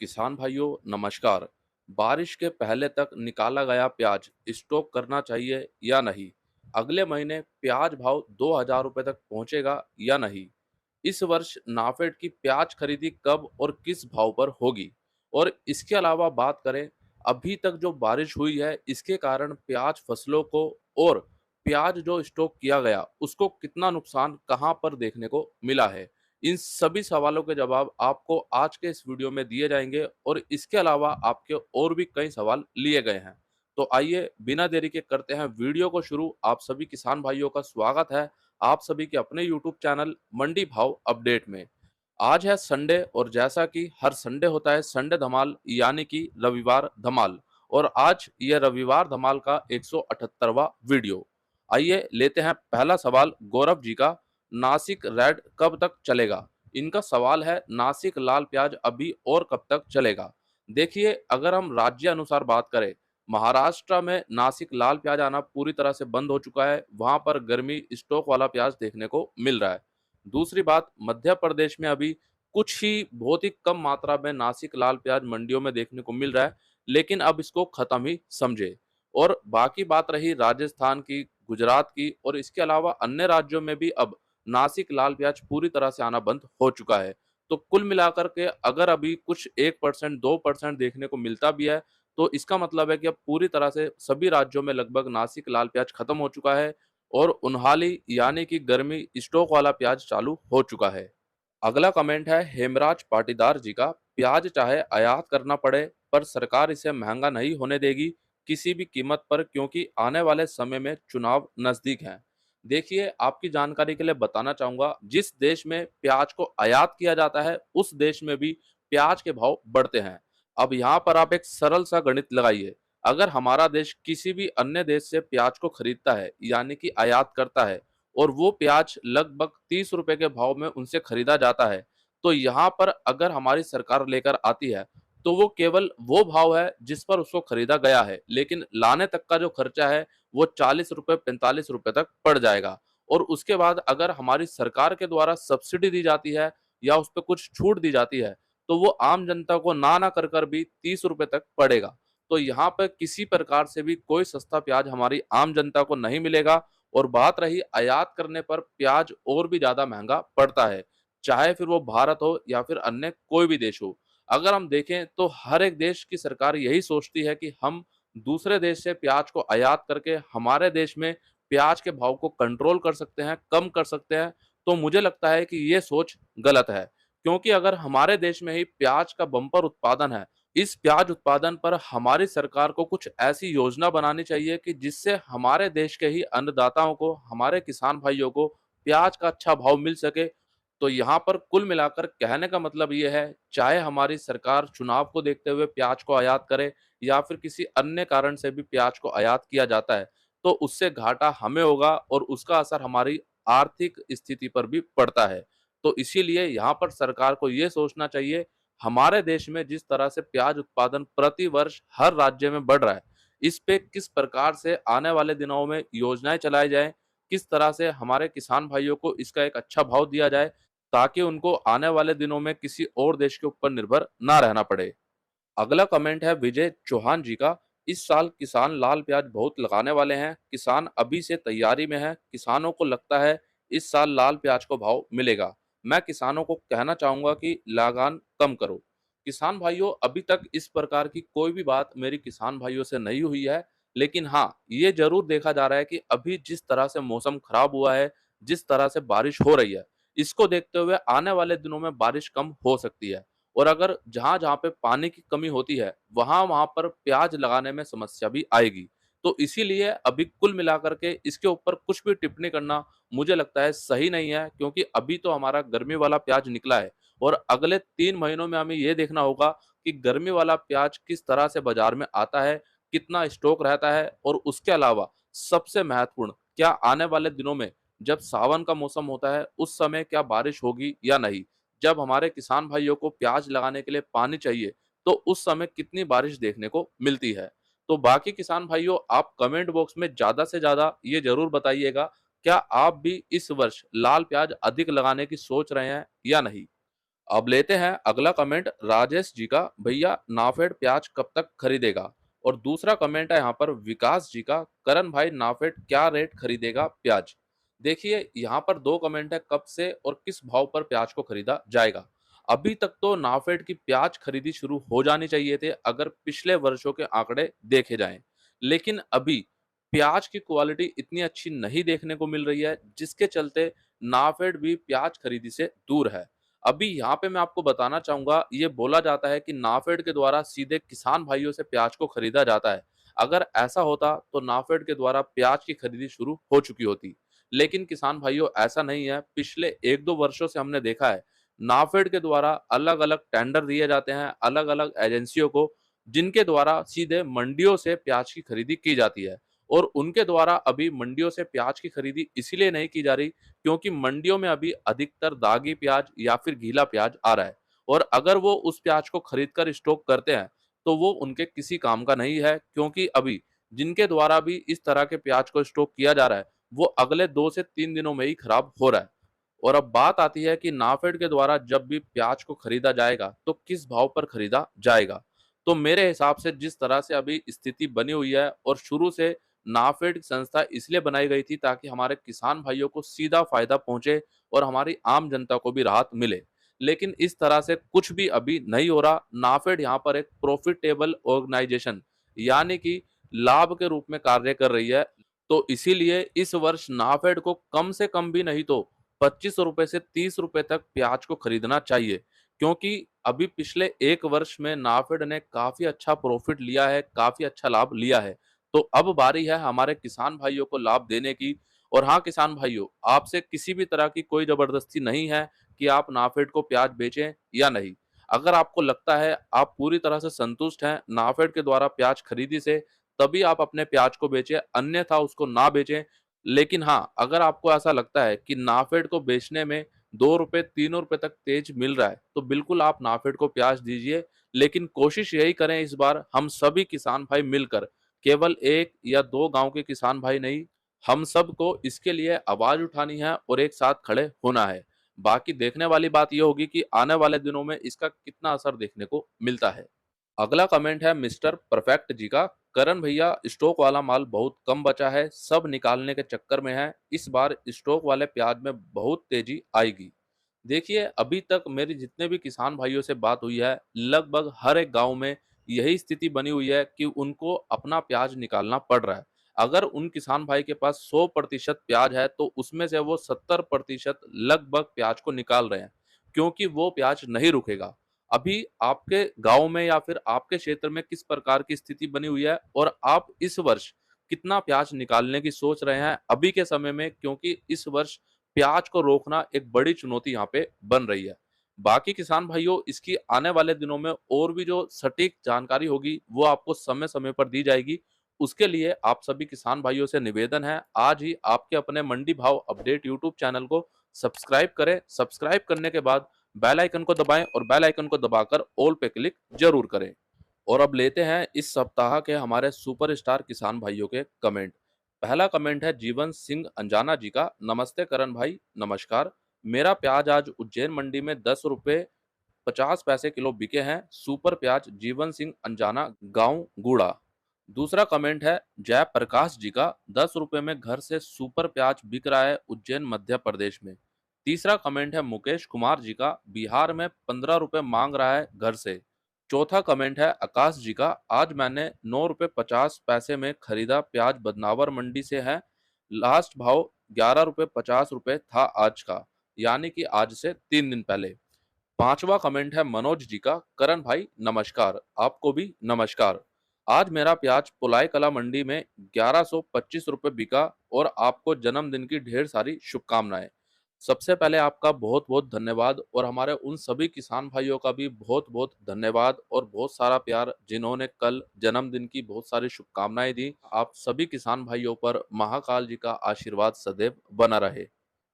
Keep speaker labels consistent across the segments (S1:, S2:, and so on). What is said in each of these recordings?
S1: किसान भाइयों नमस्कार। बारिश के पहले तक निकाला गया प्याज स्टॉक करना चाहिए या नहीं? अगले महीने प्याज भाव 2,000 रुपये तक पहुंचेगा या नहीं? इस वर्ष नाफेड की प्याज खरीदी कब और किस भाव पर होगी? और इसके अलावा बात करें, अभी तक जो बारिश हुई है इसके कारण प्याज फसलों को और प्याज जो स्टॉक किया गया उसको कितना नुकसान कहां पर देखने को मिला है, इन सभी सवालों के जवाब आपको आज के इस वीडियो में दिए जाएंगे और इसके अलावा आपके और भी कई सवाल लिए गए हैं। तो आइए बिना देरी के करते हैं वीडियो को शुरू। आप सभी किसान भाइयों का स्वागत है आप सभी के अपने यूट्यूब चैनल मंडी भाव अपडेट में। आज है संडे और जैसा कि हर संडे होता है संडे धमाल यानी कि रविवार धमाल, और आज ये रविवार धमाल का 178वां वीडियो। आइए लेते हैं पहला सवाल गौरव जी का। नासिक रेड कब तक चलेगा? इनका सवाल है नासिक लाल प्याज अभी और कब तक चलेगा? देखिए, अगर हम राज्य अनुसार बात करें, महाराष्ट्र में नासिक लाल प्याज आना पूरी तरह से बंद हो चुका है, वहां पर गर्मी स्टॉक वाला प्याज देखने को मिल रहा है। दूसरी बात, मध्य प्रदेश में अभी कुछ ही बहुत ही कम मात्रा में नासिक लाल प्याज मंडियों में देखने को मिल रहा है, लेकिन अब इसको खत्म ही समझे। और बाकी बात रही राजस्थान की, गुजरात की और इसके अलावा अन्य राज्यों में भी अब नासिक लाल प्याज पूरी तरह से आना बंद हो चुका है। तो कुल मिलाकर के अगर अभी कुछ 1% 2% देखने को मिलता भी है, तो इसका मतलब है कि अब पूरी तरह से सभी राज्यों में लगभग नासिक लाल प्याज खत्म हो चुका है और उन्हाली यानी कि गर्मी स्टॉक वाला प्याज चालू हो चुका है। अगला कमेंट है हेमराज पाटीदार जी का। प्याज चाहे आयात करना पड़े पर सरकार इसे महंगा नहीं होने देगी किसी भी कीमत पर, क्योंकि आने वाले समय में चुनाव नजदीक हैं। देखिए, आपकी जानकारी के लिए बताना चाहूंगा, जिस देश में प्याज को आयात किया जाता है उस देश में भी प्याज के भाव बढ़ते हैं। अब यहाँ पर आप एक सरल सा गणित लगाइए। अगर हमारा देश किसी भी अन्य देश से प्याज को खरीदता है यानी कि आयात करता है और वो प्याज लगभग 30 रुपए के भाव में उनसे खरीदा जाता है, तो यहाँ पर अगर हमारी सरकार लेकर आती है तो वो केवल वो भाव है जिस पर उसको खरीदा गया है, लेकिन लाने तक का जो खर्चा है वो 40 रुपए 45 रुपए तक पड़ जाएगा। और उसके बाद अगर हमारी सरकार के द्वारा सब्सिडी दी जाती है या उस पर कुछ छूट दी जाती है, तो वो आम जनता को ना कर कर भी 30 रुपए तक पड़ेगा। तो यहाँ पर किसी प्रकार से भी कोई सस्ता प्याज हमारी आम जनता को नहीं मिलेगा। और बात रही आयात करने पर, प्याज और भी ज्यादा महंगा पड़ता है, चाहे फिर वो भारत हो या फिर अन्य कोई भी देश हो। अगर हम देखें तो हर एक देश की सरकार यही सोचती है कि हम दूसरे देश से प्याज को आयात करके हमारे देश में प्याज के भाव को कंट्रोल कर सकते हैं, कम कर सकते हैं। तो मुझे लगता है कि ये सोच गलत है, क्योंकि अगर हमारे देश में ही प्याज का बम्पर उत्पादन है, इस प्याज उत्पादन पर हमारी सरकार को कुछ ऐसी योजना बनानी चाहिए कि जिससे हमारे देश के ही अन्नदाताओं को, हमारे किसान भाइयों को प्याज का अच्छा भाव मिल सके। तो यहाँ पर कुल मिलाकर कहने का मतलब ये है, चाहे हमारी सरकार चुनाव को देखते हुए प्याज को आयात करे या फिर किसी अन्य कारण से भी प्याज को आयात किया जाता है, तो उससे घाटा हमें होगा और उसका असर हमारी आर्थिक स्थिति पर भी पड़ता है। तो इसीलिए यहाँ पर सरकार को ये सोचना चाहिए, हमारे देश में जिस तरह से प्याज उत्पादन प्रति वर्ष हर राज्य में बढ़ रहा है, इस पे किस प्रकार से आने वाले दिनों में योजनाएं चलाई जाए, किस तरह से हमारे किसान भाइयों को इसका एक अच्छा भाव दिया जाए, ताकि उनको आने वाले दिनों में किसी और देश के ऊपर निर्भर ना रहना पड़े। अगला कमेंट है विजय चौहान जी का। इस साल किसान लाल प्याज बहुत लगाने वाले हैं, किसान अभी से तैयारी में है, किसानों को लगता है इस साल लाल प्याज को भाव मिलेगा। मैं किसानों को कहना चाहूंगा कि लगान कम करो। किसान भाइयों, अभी तक इस प्रकार की कोई भी बात मेरी किसान भाइयों से नहीं हुई है, लेकिन हाँ, ये जरूर देखा जा रहा है कि अभी जिस तरह से मौसम खराब हुआ है, जिस तरह से बारिश हो रही है, इसको देखते हुए आने वाले दिनों में बारिश कम हो सकती है। और अगर जहां-जहां पे पानी की कमी होती है, वहां-वहां पर प्याज लगाने में समस्या भी आएगी। तो इसीलिए अभी कुल मिलाकर के इसके ऊपर कुछ भी टिप्पणी करना मुझे लगता है सही नहीं है, क्योंकि अभी तो हमारा गर्मी वाला प्याज निकला है और अगले 3 महीनों में हमें ये देखना होगा कि गर्मी वाला प्याज किस तरह से बाजार में आता है, कितना स्टॉक रहता है और उसके अलावा सबसे महत्वपूर्ण, क्या आने वाले दिनों में जब सावन का मौसम होता है, उस समय क्या बारिश होगी या नहीं? जब हमारे किसान भाइयों को प्याज लगाने के लिए पानी चाहिए, तो उस समय कितनी बारिश देखने को मिलती है। तो बाकी किसान भाइयों, आप कमेंट बॉक्स में ज़्यादा से ज़्यादा ये ज़रूर बताइएगा, क्या आप भी इस वर्ष लाल प्याज अधिक लगाने की सोच रहे हैं या नहीं? अब लेते हैं अगला कमेंट राजेश जी का। भैया नाफेड प्याज कब तक खरीदेगा? और दूसरा कमेंट है यहाँ पर विकास जी का, करण भाई नाफेड क्या रेट खरीदेगा प्याज? देखिए यहाँ पर दो कमेंट है, कब से और किस भाव पर प्याज को खरीदा जाएगा। अभी तक तो नाफेड की प्याज खरीदी शुरू हो जानी चाहिए थे अगर पिछले वर्षों के आंकड़े देखे जाएं, लेकिन अभी प्याज की क्वालिटी इतनी अच्छी नहीं देखने को मिल रही है, जिसके चलते नाफेड भी प्याज खरीदी से दूर है। अभी यहाँ पे मैं आपको बताना चाहूंगा, ये बोला जाता है कि नाफेड के द्वारा सीधे किसान भाइयों से प्याज को खरीदा जाता है। अगर ऐसा होता तो नाफेड के द्वारा प्याज की खरीदी शुरू हो चुकी होती, लेकिन किसान भाइयों ऐसा नहीं है। पिछले एक दो वर्षों से हमने देखा है नाफेड के द्वारा अलग अलग टेंडर दिए जाते हैं अलग अलग एजेंसियों को, जिनके द्वारा सीधे मंडियों से प्याज की खरीदी की जाती है। और उनके द्वारा अभी मंडियों से प्याज की खरीदी इसीलिए नहीं की जा रही क्योंकि मंडियों में अभी अधिकतर दागी प्याज या फिर गीला प्याज आ रहा है, और अगर वो उस प्याज को खरीद कर स्टॉक करते हैं तो वो उनके किसी काम का नहीं है, क्योंकि अभी जिनके द्वारा भी इस तरह के प्याज को स्टॉक किया जा रहा है वो अगले 2 से 3 दिनों में ही खराब हो रहा है। और अब बात आती है कि नाफेड के द्वारा जब भी प्याज को खरीदा जाएगा तो किस भाव पर खरीदा जाएगा। तो मेरे हिसाब से जिस तरह से अभी स्थिति बनी हुई है, और शुरू से नाफेड संस्था इसलिए बनाई गई थी ताकि हमारे किसान भाइयों को सीधा फायदा पहुंचे और हमारी आम जनता को भी राहत मिले, लेकिन इस तरह से कुछ भी अभी नहीं हो रहा। नाफेड यहाँ पर एक प्रॉफिटेबल ऑर्गेनाइजेशन यानी कि लाभ के रूप में कार्य कर रही है। तो इसीलिए इस वर्ष नाफेड को कम से कम भी नहीं तो 25 रुपए से 30 रुपए तक प्याज को खरीदना चाहिए, क्योंकि अभी पिछले एक वर्ष में नाफेड ने काफी अच्छा प्रॉफिट लिया है, काफी अच्छा लाभ लिया है। तो अब बारी है हमारे किसान भाइयों को लाभ देने की। और हाँ किसान भाइयों, आपसे किसी भी तरह की कोई जबरदस्ती नहीं है कि आप नाफेड को प्याज बेचें या नहीं। अगर आपको लगता है आप पूरी तरह से संतुष्ट हैं नाफेड के द्वारा प्याज खरीदी से, तभी आप अपने प्याज को बेचें, अन्यथा उसको ना बेचें। लेकिन हाँ, अगर आपको ऐसा लगता है कि नाफेड को बेचने में 2 रुपए 3 रुपए तक तेज मिल रहा है तो बिल्कुल आप नाफेड को प्याज दीजिए, लेकिन कोशिश यही करें इस बार हम सभी किसान भाई मिलकर, केवल एक या दो गांव के किसान भाई नहीं, हम सबको इसके लिए आवाज उठानी है और एक साथ खड़े होना है। बाकी देखने वाली बात यह होगी कि आने वाले दिनों में इसका कितना असर देखने को मिलता है। अगला कमेंट है मिस्टर परफेक्ट जी का। करण भैया स्टॉक वाला माल बहुत कम बचा है, सब निकालने के चक्कर में है, इस बार स्टॉक वाले प्याज में बहुत तेजी आएगी। देखिए अभी तक मेरी जितने भी किसान भाइयों से बात हुई है, लगभग हर एक गांव में यही स्थिति बनी हुई है कि उनको अपना प्याज निकालना पड़ रहा है। अगर उन किसान भाई के पास 100% प्याज है तो उसमें से वो 70% लगभग प्याज को निकाल रहे हैं, क्योंकि वो प्याज नहीं रुकेगा। अभी आपके गांव में या फिर आपके क्षेत्र में किस प्रकार की स्थिति बनी हुई है और आप इस वर्ष कितना प्याज निकालने की सोच रहे हैं अभी के समय में, क्योंकि इस वर्ष प्याज को रोकना एक बड़ी चुनौती यहाँ पे बन रही है। बाकी किसान भाइयों, इसकी आने वाले दिनों में और भी जो सटीक जानकारी होगी वो आपको समय समय पर दी जाएगी। उसके लिए आप सभी किसान भाइयों से निवेदन है, आज ही आपके अपने मंडी भाव अपडेट यूट्यूब चैनल को सब्सक्राइब करें। सब्सक्राइब करने के बाद बेल आइकन को दबाएं और बेल आइकन को दबाकर ऑल पे क्लिक जरूर करें। और अब लेते हैं इस सप्ताह के हमारे सुपरस्टार किसान भाइयों के कमेंट। पहला कमेंट है जीवन सिंह अंजाना जी का। नमस्ते करण भाई, नमस्कार। मेरा प्याज आज उज्जैन मंडी में 10 रुपए 50 पैसे किलो बिके हैं। सुपर प्याज, जीवन सिंह अंजाना, गांव गूड़ा। दूसरा कमेंट है जय प्रकाश जी का। 10 रुपए में घर से सुपर प्याज बिक रहा है उज्जैन मध्य प्रदेश में। तीसरा कमेंट है मुकेश कुमार जी का। बिहार में 15 रुपए मांग रहा है घर से। चौथा कमेंट है आकाश जी का। आज मैंने 9 रुपए 50 पैसे में खरीदा प्याज, बदनावर मंडी से है। लास्ट भाव 11 रुपए 50 रुपए था आज का, यानी कि आज से 3 दिन पहले। पांचवा कमेंट है मनोज जी का। करण भाई नमस्कार, आपको भी नमस्कार। आज मेरा प्याज पुलाई कला मंडी में 1125 रुपए बिका और आपको जन्मदिन की ढेर सारी शुभकामनाएं। सबसे पहले आपका बहुत बहुत धन्यवाद, और हमारे उन सभी किसान भाइयों का भी बहुत बहुत धन्यवाद और बहुत सारा प्यार जिन्होंने कल जन्मदिन की बहुत सारी शुभकामनाएं दी। आप सभी किसान भाइयों पर महाकाल जी का आशीर्वाद सदैव बना रहे।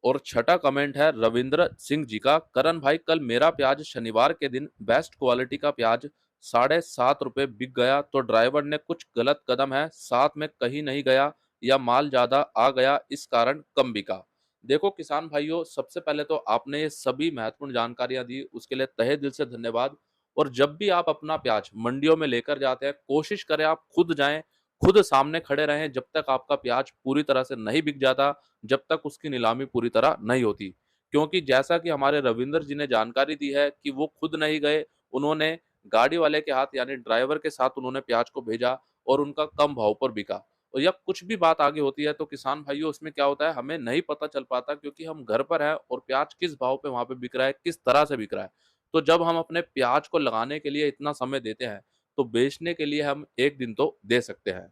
S1: और छठा कमेंट है रविंद्र सिंह जी का। करण भाई कल मेरा प्याज शनिवार के दिन बेस्ट क्वालिटी का प्याज 7.5 रुपए बिक गया, तो ड्राइवर ने कुछ गलत कदम है साथ में कहीं नहीं गया या माल ज्यादा आ गया इस कारण कम बिका। देखो किसान भाइयों, सबसे पहले तो आपने ये सभी महत्वपूर्ण जानकारियाँ दी, उसके लिए तहे दिल से धन्यवाद। और जब भी आप अपना प्याज मंडियों में लेकर जाते हैं, कोशिश करें आप खुद जाएँ, खुद सामने खड़े रहें जब तक आपका प्याज पूरी तरह से नहीं बिक जाता, जब तक उसकी नीलामी पूरी तरह नहीं होती। क्योंकि जैसा कि हमारे रविंदर जी ने जानकारी दी है कि वो खुद नहीं गए, उन्होंने गाड़ी वाले के हाथ यानी ड्राइवर के साथ उन्होंने प्याज को भेजा और उनका कम भाव पर बिका। और या कुछ भी बात आगे होती है तो किसान भाइयों उसमें क्या होता है, हमें नहीं पता चल पाता क्योंकि हम घर पर हैं और प्याज किस भाव पे वहां पे बिक रहा है, किस तरह से बिक रहा है। तो जब हम अपने प्याज को लगाने के लिए इतना समय देते हैं, तो बेचने के लिए हम एक दिन तो दे सकते हैं।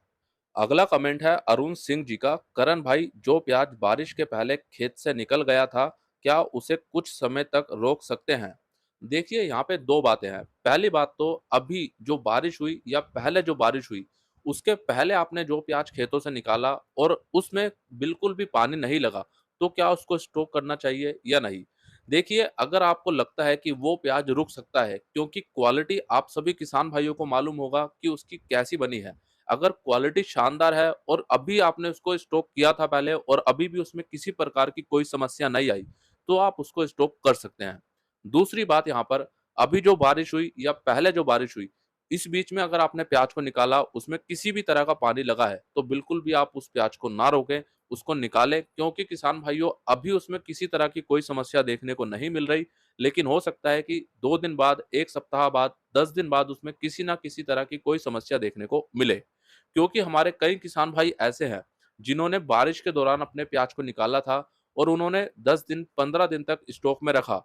S1: अगला कमेंट है अरुण सिंह जी का। करण भाई, जो प्याज बारिश के पहले खेत से निकल गया था, क्या उसे कुछ समय तक रोक सकते हैं? देखिए यहाँ पे दो बातें हैं। पहली बात तो अभी जो बारिश हुई या पहले जो बारिश हुई, उसके पहले आपने जो प्याज खेतों से निकाला और उसमें बिल्कुल भी पानी नहीं लगा, तो क्या उसको स्टोक करना चाहिए या नहीं? देखिए, अगर आपको लगता है कि वो प्याज रुक सकता है क्योंकि क्वालिटी आप सभी किसान भाइयों को मालूम होगा कि उसकी कैसी बनी है। अगर क्वालिटी शानदार है और अभी आपने उसको स्टॉक किया था पहले और अभी भी उसमें किसी प्रकार की कोई समस्या नहीं आई, तो आप उसको स्टॉक कर सकते हैं। दूसरी बात यहाँ पर, अभी जो बारिश हुई या पहले जो बारिश हुई, इस बीच में अगर आपने प्याज को निकाला, उसमें किसी भी तरह का पानी लगा है, तो बिल्कुल भी आप उस प्याज को ना रोकें, उसको निकालें क्योंकि किसान भाइयों अभी उसमें किसी तरह की कोई समस्या देखने को नहीं मिल रही। लेकिन हो सकता है कि 2 दिन बाद, 1 सप्ताह बाद, 10 दिन बाद उसमें किसी ना किसी तरह की कोई समस्या देखने को मिले। क्योंकि हमारे कई किसान भाई ऐसे हैं जिन्होंने बारिश के दौरान अपने प्याज को निकाला था और उन्होंने 10 दिन 15 दिन तक स्टॉक में रखा।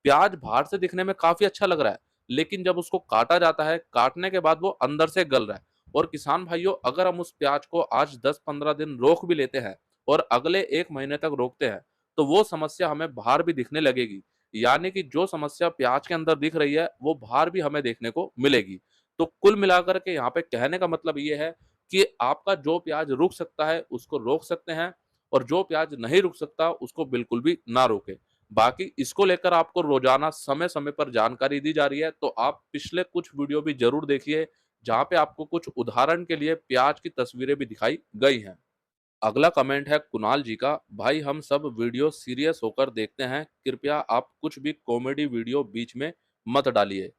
S1: प्याज बाहर से दिखने में काफी अच्छा लग रहा है, लेकिन जब उसको काटा जाता है, काटने के बाद वो अंदर से गल रहा है। और किसान भाइयों, अगर हम उस प्याज को आज 10-15 दिन रोक भी लेते हैं और अगले 1 महीने तक रोकते हैं, तो वो समस्या हमें बाहर भी दिखने लगेगी। यानी कि जो समस्या प्याज के अंदर दिख रही है, वो बाहर भी हमें देखने को मिलेगी। तो कुल मिलाकर के यहाँ पे कहने का मतलब ये है कि आपका जो प्याज रुक सकता है उसको रोक सकते हैं और जो प्याज नहीं रुक सकता उसको बिल्कुल भी ना रोके। बाकी इसको लेकर आपको रोजाना समय समय पर जानकारी दी जा रही है, तो आप पिछले कुछ वीडियो भी जरूर देखिए जहां पे आपको कुछ उदाहरण के लिए प्याज की तस्वीरें भी दिखाई गई हैं। अगला कमेंट है कुणाल जी का। भाई, हम सब वीडियो सीरियस होकर देखते हैं, कृपया आप कुछ भी कॉमेडी वीडियो बीच में मत डालिए।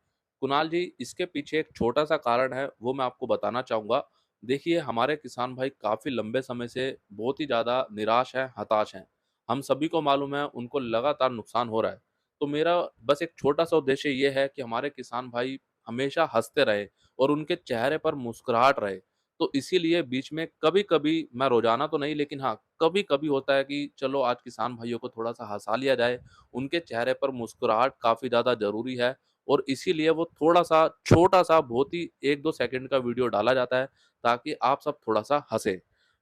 S1: कुणाल जी, इसके पीछे एक छोटा सा कारण है, वो मैं आपको बताना चाहूंगा। देखिए, हमारे किसान भाई काफी लंबे समय से बहुत ही ज्यादा निराश हैं, हताश हैं। हम सभी को मालूम है उनको लगातार नुकसान हो रहा है। तो मेरा बस एक छोटा सा उद्देश्य ये है कि हमारे किसान भाई हमेशा हंसते रहे और उनके चेहरे पर मुस्कुराहट रहे। तो इसीलिए बीच में कभी-कभी, मैं रोज़ाना तो नहीं लेकिन हाँ, कभी-कभी होता है कि चलो आज किसान भाइयों को थोड़ा-सा हँसा लिया जाए, उनके चेहरे पर मुस्कुराहट काफ़ी ज़्यादा ज़रूरी है और इसीलिए वो थोड़ा-सा, छोटा-सा, बहुत ही 1-2 सेकंड का वीडियो डाला जाता है ताकि आप सब थोड़ा-सा हँसें।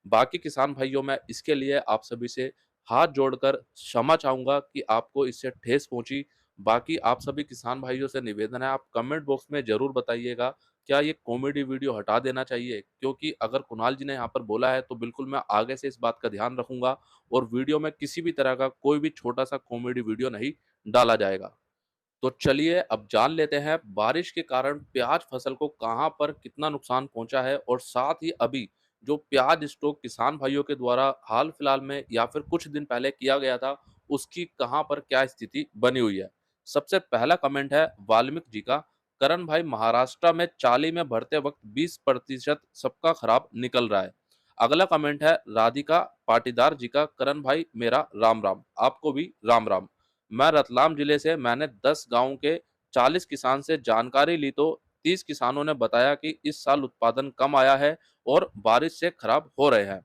S1: बाकी किसान भाइयों, मैं इसके लिए आप सभी से हाथ जोड़कर क्षमा चाहूँगा कि आपको इससे ठेस पहुँची। बाकी आप सभी किसान भाइयों से निवेदन है, आप कमेंट बॉक्स में ज़रूर बताइएगा क्या ये कॉमेडी वीडियो हटा देना चाहिए? क्योंकि अगर कुणाल जी ने यहाँ पर बोला है तो बिल्कुल मैं आगे से इस बात का ध्यान रखूँगा और वीडियो में किसी भी तरह का कोई भी छोटा-सा कॉमेडी वीडियो नहीं डाला जाएगा। तो चलिए अब जान लेते हैं बारिश के कारण प्याज फसल को कहाँ पर कितना नुकसान पहुँचा है और साथ ही अभी जो प्याज स्टॉक किसान भाइयों के द्वारा हाल फिलहाल में या फिर कुछ दिन पहले किया गया था, उसकी कहाँ पर क्या स्थिति बनी हुई है। सबसे पहला कमेंट है वाल्मीकि जी का। करण भाई, महाराष्ट्र में चाली में भरते वक्त 20% सबका खराब निकल रहा है। अगला कमेंट है राधिका पाटीदार जी का। करण भाई, मेरा राम राम, आपको भी राम राम। मैं रतलाम जिले से, मैंने 10 गांव के 40 किसान से जानकारी ली तो 30 किसानों ने बताया कि इस साल उत्पादन कम आया है और बारिश से खराब हो रहे हैं।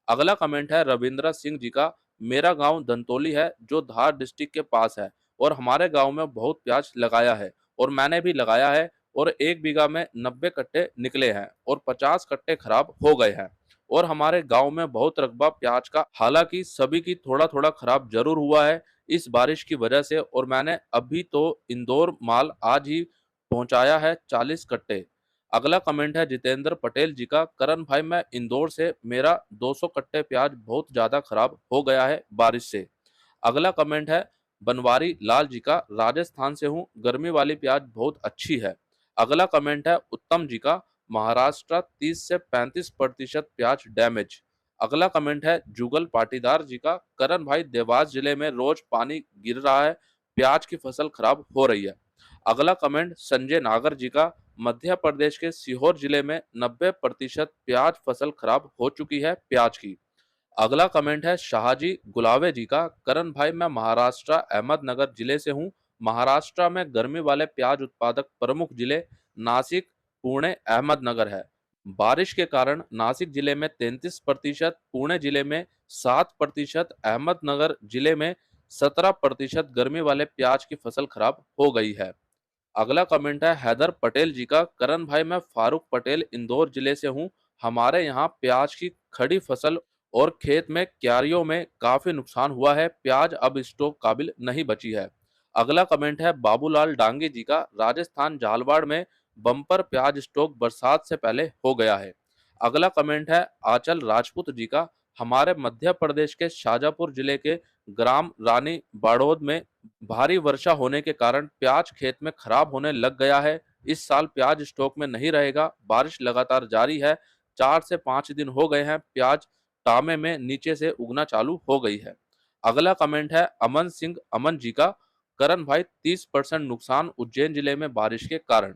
S1: अगला कमेंट है रविंद्र सिंह जी का। मेरा गांव धनतोली है जो धार डिस्ट्रिक्ट के पास है और हमारे गांव में बहुत प्याज लगाया है और मैंने भी लगाया है और 1 बीघा में 90 कट्टे निकले हैं और 50 कट्टे खराब हो गए हैं और हमारे गांव में बहुत रकबा प्याज का, हालांकि सभी की थोड़ा थोड़ा खराब जरूर हुआ है इस बारिश की वजह से। और मैंने अभी तो इंदौर माल आज ही पहुंचाया है 40 कट्टे। अगला कमेंट है जितेंद्र पटेल जी का। करण भाई, मैं इंदौर से, मेरा 200 कट्टे प्याज बहुत ज्यादा खराब हो गया है बारिश से। अगला कमेंट है बनवारी लाल जी का। राजस्थान से हूँ, गर्मी वाली प्याज बहुत अच्छी है। अगला कमेंट है उत्तम जी का। महाराष्ट्र 30 से 35% प्याज डैमेज। अगला कमेंट है जुगल पाटीदार जी का, करण भाई देवास जिले में रोज पानी गिर रहा है, प्याज की फसल खराब हो रही है। अगला कमेंट संजय नागर जी का, मध्य प्रदेश के सीहोर जिले में 90% प्याज फसल खराब हो चुकी है प्याज की। अगला कमेंट है शाहजी गुलावे जी का, करण भाई मैं महाराष्ट्र अहमदनगर जिले से हूँ। महाराष्ट्र में गर्मी वाले प्याज उत्पादक प्रमुख जिले नासिक, पुणे, अहमदनगर है। बारिश के कारण नासिक जिले में 33%, पुणे जिले में 7%, अहमदनगर जिले में 17% गर्मी वाले प्याज की फसल खराब हो गई है। अगला कमेंट है हैदर पटेल जी का, करण भाई मैं फारूक पटेल इंदौर जिले से हूँ। हमारे यहाँ प्याज की खड़ी फसल और खेत में क्यारियों में काफी नुकसान हुआ है, प्याज अब स्टॉक काबिल नहीं बची है। अगला कमेंट है बाबूलाल डांगे जी का, राजस्थान झालवाड़ में बम्पर प्याज स्टॉक बरसात से पहले हो गया है। अगला कमेंट है आंचल राजपूत जी का, हमारे मध्य प्रदेश के शाजापुर जिले के ग्राम रानी बाड़ोद में भारी वर्षा होने के कारण प्याज खेत में खराब होने लग गया है। इस साल प्याज स्टॉक में नहीं रहेगा, बारिश लगातार जारी है। 4 से 5 दिन हो गए हैं, प्याज टामे में नीचे से उगना चालू हो गई है। अगला कमेंट है अमन सिंह अमन जी का, करण भाई 30% नुकसान उज्जैन जिले में बारिश के कारण।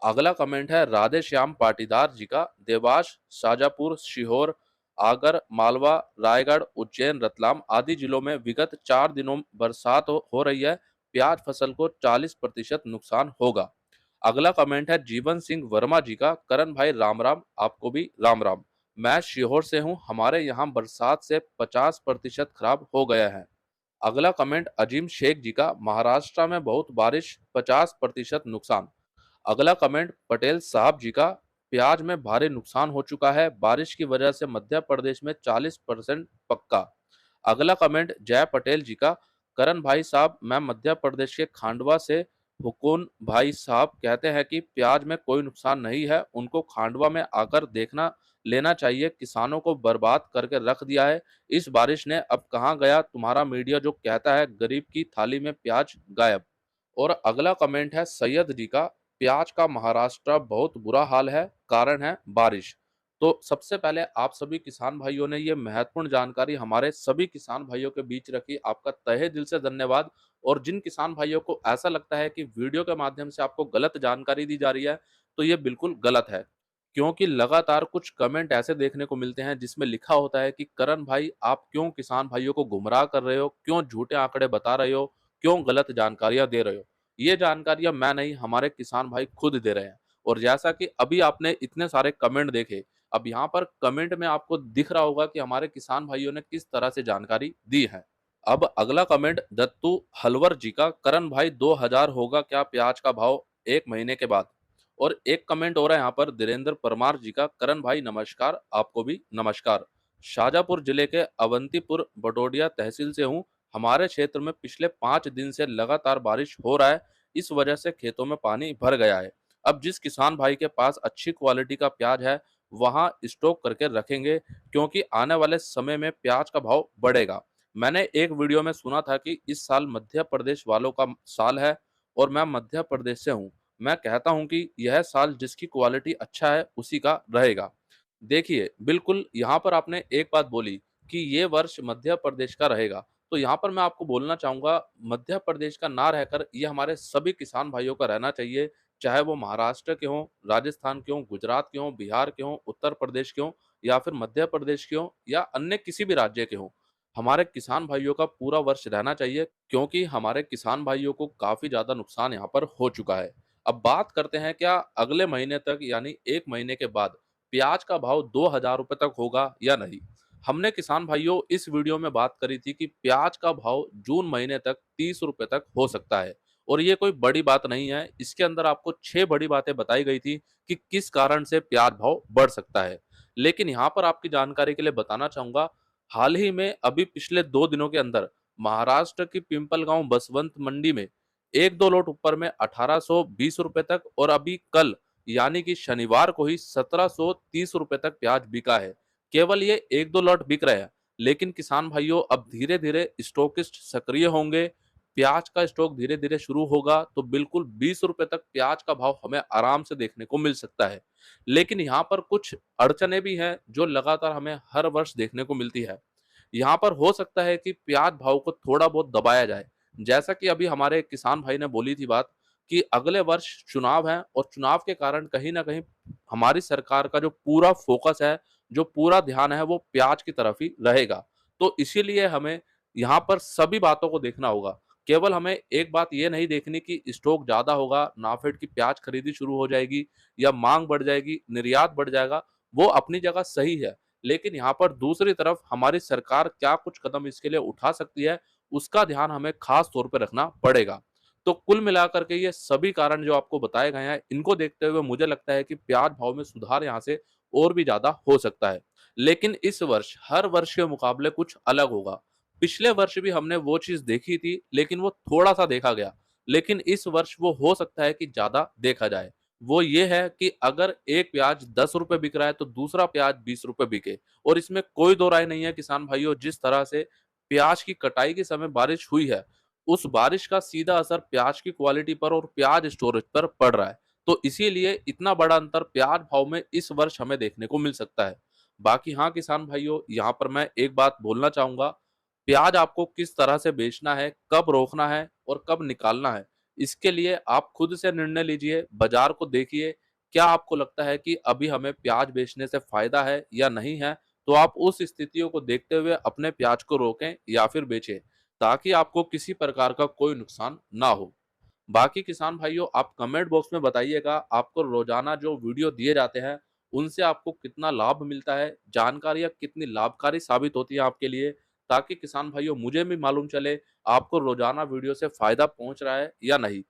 S1: अगला कमेंट है राधे श्याम पाटीदार जी का, देवास, शाजापुर, सीहोर, आगर, मालवा, रायगढ़, उज्जैन, रतलाम आदि जिलों में विगत 4 दिनों बरसात हो रही है, प्याज फसल को 40% नुकसान होगा। अगला कमेंट है जीवन सिंह वर्मा जी का, करण भाई राम राम, आपको भी राम राम। मैं सीहोर से हूँ, हमारे यहाँ बरसात से 50% खराब हो गया है। अगला कमेंट अजीम शेख जी का, महाराष्ट्र में बहुत बारिश, 50% नुकसान। अगला कमेंट पटेल साहब जी का, प्याज में भारी नुकसान हो चुका है, बारिश की वजह से मध्य प्रदेश में 40% पक्का। अगला कमेंट जय पटेल जी का, करण भाई साहब मैं मध्य प्रदेश के खांडवा से, हुकुन भाई साहब कहते हैं कि प्याज में कोई नुकसान नहीं है, उनको खांडवा में आकर देखना लेना चाहिए, किसानों को बर्बाद करके रख दिया है। इस बारिश ने अब कहाँ गया तुम्हारा मीडिया जो कहता है गरीब की थाली में प्याज गायब। और अगला कमेंट है सैयद जी का, प्याज का महाराष्ट्र बहुत बुरा हाल है, कारण है बारिश। तो सबसे पहले आप सभी किसान भाइयों ने ये महत्वपूर्ण जानकारी हमारे सभी किसान भाइयों के बीच रखी, आपका तहे दिल से धन्यवाद। और जिन किसान भाइयों को ऐसा लगता है कि वीडियो के माध्यम से आपको गलत जानकारी दी जा रही है, तो ये बिल्कुल गलत है। क्योंकि लगातार कुछ कमेंट ऐसे देखने को मिलते हैं जिसमें लिखा होता है कि करण भाई आप क्यों किसान भाइयों को गुमराह कर रहे हो, क्यों झूठे आंकड़े बता रहे हो, क्यों गलत जानकारियां दे रहे हो। ये जानकारियां मैं नहीं, हमारे किसान भाई खुद दे रहे हैं। और जैसा कि अभी आपने इतने सारे कमेंट देखे, अब यहाँ पर कमेंट में आपको दिख रहा होगा कि हमारे किसान भाइयों ने किस तरह से जानकारी दी है। अब अगला कमेंट दत्तू हलवर जी का, करण भाई 2000 होगा क्या प्याज का भाव 1 महीने के बाद। और एक कमेंट हो रहा है यहाँ पर धीरेन्द्र परमार जी का, करण भाई नमस्कार, आपको भी नमस्कार। शाजापुर जिले के अवंतीपुर बटोडिया तहसील से हूँ, हमारे क्षेत्र में पिछले 5 दिन से लगातार बारिश हो रहा है, इस वजह से खेतों में पानी भर गया है। अब जिस किसान भाई के पास अच्छी क्वालिटी का प्याज है वहां स्टॉक करके रखेंगे, क्योंकि आने वाले समय में प्याज का भाव बढ़ेगा। मैंने एक वीडियो में सुना था कि इस साल मध्य प्रदेश वालों का साल है, और मैं मध्य प्रदेश से हूँ। मैं कहता हूँ कि यह साल जिसकी क्वालिटी अच्छा है उसी का रहेगा। देखिए बिल्कुल यहाँ पर आपने एक बात बोली कि ये वर्ष मध्य प्रदेश का रहेगा, तो यहाँ पर मैं आपको बोलना चाहूंगा मध्य प्रदेश का ना रहकर ये हमारे सभी किसान भाइयों का रहना चाहिए, चाहे वो महाराष्ट्र के हों, राजस्थान के हों, गुजरात के हों, बिहार के हों, उत्तर प्रदेश के हों, या फिर मध्य प्रदेश के हों, या अन्य किसी भी राज्य के हों। हमारे किसान भाइयों का पूरा वर्ष रहना चाहिए, क्योंकि हमारे किसान भाइयों को काफी ज्यादा नुकसान यहाँ पर हो चुका है। अब बात करते हैं क्या अगले महीने तक यानी 1 महीने के बाद प्याज का भाव 2000 रुपए तक होगा या नहीं। हमने किसान भाइयों इस वीडियो में बात करी थी कि प्याज का भाव जून महीने तक 30 रुपए तक हो सकता है। और ये कोई बड़ी बात नहीं है, इसके अंदर आपको 6 बड़ी बातें बताई गई थी कि किस कारण से प्याज भाव बढ़ सकता है। लेकिन यहाँ पर आपकी जानकारी के लिए बताना चाहूंगा, हाल ही में अभी पिछले 2 दिनों के अंदर महाराष्ट्र की पिंपलगांव बसवंत मंडी में 1-2 लोट ऊपर में 1820 रुपए तक, और अभी कल यानी कि शनिवार को ही 1730 रुपए तक प्याज बिका है। केवल ये 1-2 लॉट बिक रहे हैं, लेकिन किसान भाइयों अब धीरे धीरे स्टॉकिस्ट सक्रिय होंगे, प्याज का स्टॉक धीरे-धीरे शुरू होगा तो बिल्कुल ₹20 तक प्याज का भाव हमें आराम से देखने को मिल सकता है। लेकिन यहाँ पर कुछ अड़चनें भी हैं जो लगातार हमें हर वर्ष देखने को मिलती है। यहाँ पर हो सकता है कि प्याज भाव को थोड़ा बहुत दबाया जाए। जैसा कि अभी हमारे किसान भाई ने बोली थी बात कि अगले वर्ष चुनाव है और चुनाव के कारण कहीं न कहीं हमारी सरकार का जो पूरा फ़ोकस है, जो पूरा ध्यान है वो प्याज की तरफ ही रहेगा। तो इसीलिए हमें यहाँ पर सभी बातों को देखना होगा। केवल हमें एक बात ये नहीं देखनी कि स्टॉक ज़्यादा होगा, नाफेड की प्याज खरीदी शुरू हो जाएगी या माँग बढ़ जाएगी, निर्यात बढ़ जाएगा, वो अपनी जगह सही है। लेकिन यहाँ पर दूसरी तरफ हमारी सरकार क्या कुछ कदम इसके लिए उठा सकती है, उसका ध्यान हमें खास तौर पे रखना पड़ेगा। तो कुल मिलाकर के ये सभी कारण जो आपको बताए गए हैं, इनको देखते हुए मुझे लगता है कि प्याज भाव में सुधार यहाँ से और भी ज़्यादा हो सकता है। लेकिन इस वर्ष हर वर्ष के मुकाबले कुछ अलग होगा। पिछले वर्ष भी हमने वो चीज़ देखी थी, लेकिन वो थोड़ा-सा देखा गया। लेकिन इस वर्ष वो हो सकता है कि ज़्यादा देखा जाए। वो ये है कि अगर एक प्याज ₹10 बिक रहा है, तो दूसरा प्याज ₹20 बिके और इसमें कोई दो राय नहीं है किसान भाइयों, जिस तरह से प्याज की कटाई के समय बारिश हुई है, उस बारिश का सीधा असर प्याज की क्वालिटी पर और प्याज स्टोरेज पर पड़ रहा है। तो इसीलिए इतना बड़ा अंतर प्याज भाव में इस वर्ष हमें देखने को मिल सकता है। बाकी हाँ, किसान भाइयों, यहाँ पर मैं एक बात बोलना चाहूँगा, प्याज आपको किस तरह से बेचना है, कब रोकना है और कब निकालना है, इसके लिए आप खुद से निर्णय लीजिए, बाज़ार को देखिए, क्या आपको लगता है कि अभी हमें प्याज बेचने से फ़ायदा है या नहीं है? तो आप उस स्थितियों को देखते हुए अपने प्याज को रोकें या फिर बेचें, ताकि आपको किसी प्रकार का कोई नुकसान ना हो। बाकी किसान भाइयों, आप कमेंट बॉक्स में बताइएगा आपको रोजाना जो वीडियो दिए जाते हैं उनसे आपको कितना लाभ मिलता है, जानकारियाँ कितनी लाभकारी साबित होती है आपके लिए, ताकि किसान भाइयों मुझे भी मालूम चले आपको रोजाना वीडियो से फायदा पहुंच रहा है या नहीं।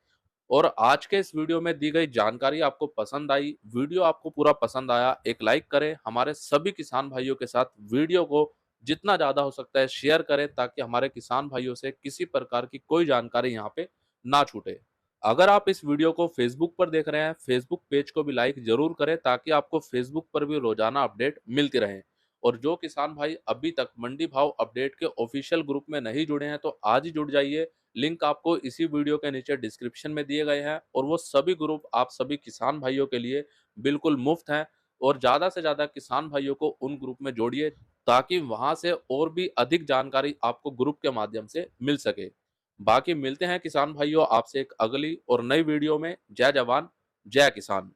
S1: और आज के इस वीडियो में दी गई जानकारी आपको पसंद आई, वीडियो आपको पूरा पसंद आया, एक लाइक करें, हमारे सभी किसान भाइयों के साथ वीडियो को जितना ज़्यादा हो सकता है शेयर करें, ताकि हमारे किसान भाइयों से किसी प्रकार की कोई जानकारी यहाँ पे ना छूटे। अगर आप इस वीडियो को फेसबुक पर देख रहे हैं, फेसबुक पेज को भी लाइक ज़रूर करें, ताकि आपको फेसबुक पर भी रोज़ाना अपडेट मिलती रहें। और जो किसान भाई अभी तक मंडी भाव अपडेट के ऑफिशियल ग्रुप में नहीं जुड़े हैं, तो आज ही जुड़ जाइए। लिंक आपको इसी वीडियो के नीचे डिस्क्रिप्शन में दिए गए हैं और वो सभी ग्रुप आप सभी किसान भाइयों के लिए बिल्कुल मुफ्त हैं। और ज़्यादा से ज़्यादा किसान भाइयों को उन ग्रुप में जोड़िए, ताकि वहाँ से और भी अधिक जानकारी आपको ग्रुप के माध्यम से मिल सके। बाकी मिलते हैं किसान भाइयों आपसे एक अगली और नई वीडियो में। जय जवान, जय किसान।